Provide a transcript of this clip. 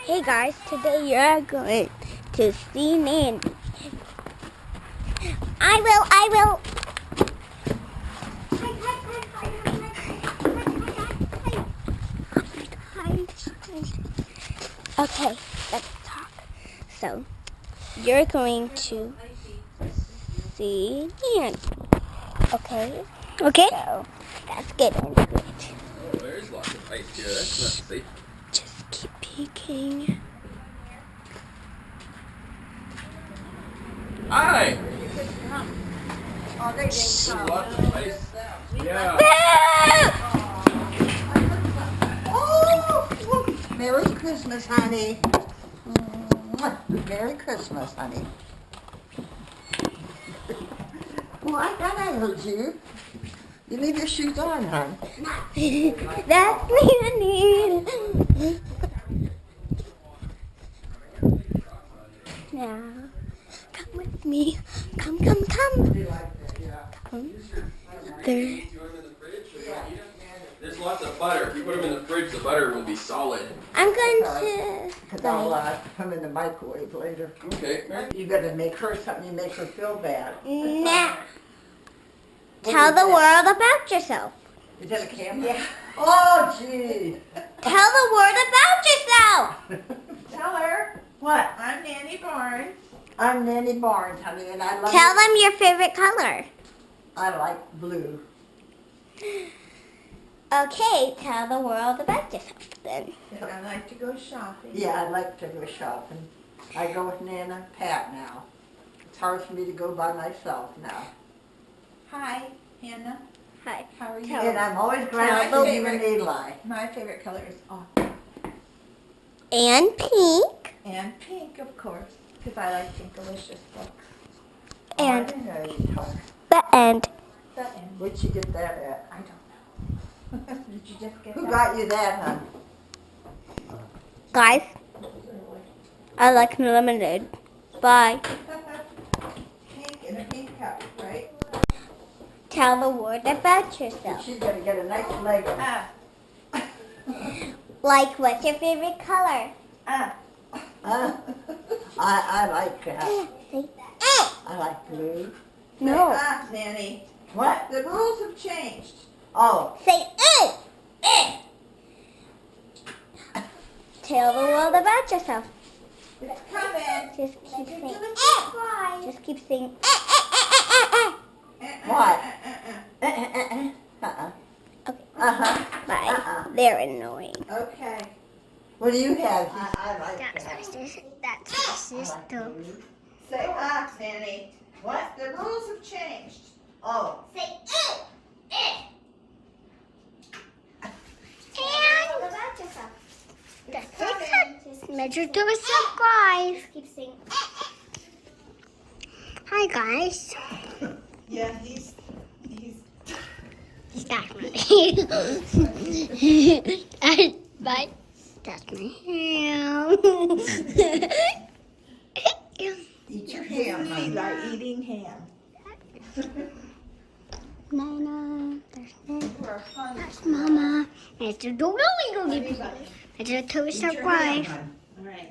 Hey guys, today you're going to see Nanny. I will. Okay, let's talk. So, you're going to see Nanny. Okay? Okay? So, let's get into it. Oh, there's lots of ice here. That's not safe. Just keep peeking. Hi! Oh, they didn't There's come. lots of ice. Yeah. Oh, Merry Christmas, honey. Merry Christmas, honey. Well, I thought I heard you. You leave your shoes on, hon. That's Nanny. Now, come with me. Come. There. There's lots of butter. If you put them in the fridge, the butter will be solid. I'm going to. Because I'll come in the microwave later. Okay. You gotta make her something, you make her feel bad. Now, tell the world about yourself. Is that a camera? Yeah. Oh, gee. Tell the world about yourself. Tell her. What? I'm Nanny Barnes. I'm Nanny Barnes, honey, and I love Tell them your favorite color. I like blue. Okay, tell the world about yourself then. And I like to go shopping. Yeah, I like to go shopping. I go with Nana Pat now. It's hard for me to go by myself now. Hi, Hannah. Hi. How are you? Tell- And I'm always glad to see you and Eli. My favorite color is And pink. and pink, of course, because I like Pinkalicious books. And I didn't know you told me. the end. The end. Where'd you get that at? I don't know. Did you just get Who that? got you that, hon? Guys, I like lemonade. Bye. Pink in a pink cup, right? Tell the world about yourself. She's gonna get a nice leg. Ah, Like, what's your favorite color? ah. I like that. Say, I like blue. no. Ah, Nanny. What? The rules have changed. Oh, Say, Tell the world about yourself. It's coming. Just keep saying, Bye. just keep saying, what? Okay. Uh-huh. Bye. They're annoying. Okay. What do you have? I like that. That's my sister. Say ah, Nanny. What? The rules have changed. Oh, Say, and about yourself. It's That's coming. it. Just measure to a subscribe. Keep saying, Hi guys. Yeah, he's. That's my Bye. That's my hand. eat your ham, honey. Eli eating ham. Nana. There's Nana. We're fun. That's Mama. There's the Measure to Anybody. subscribe. Eat your ham, honey. All right.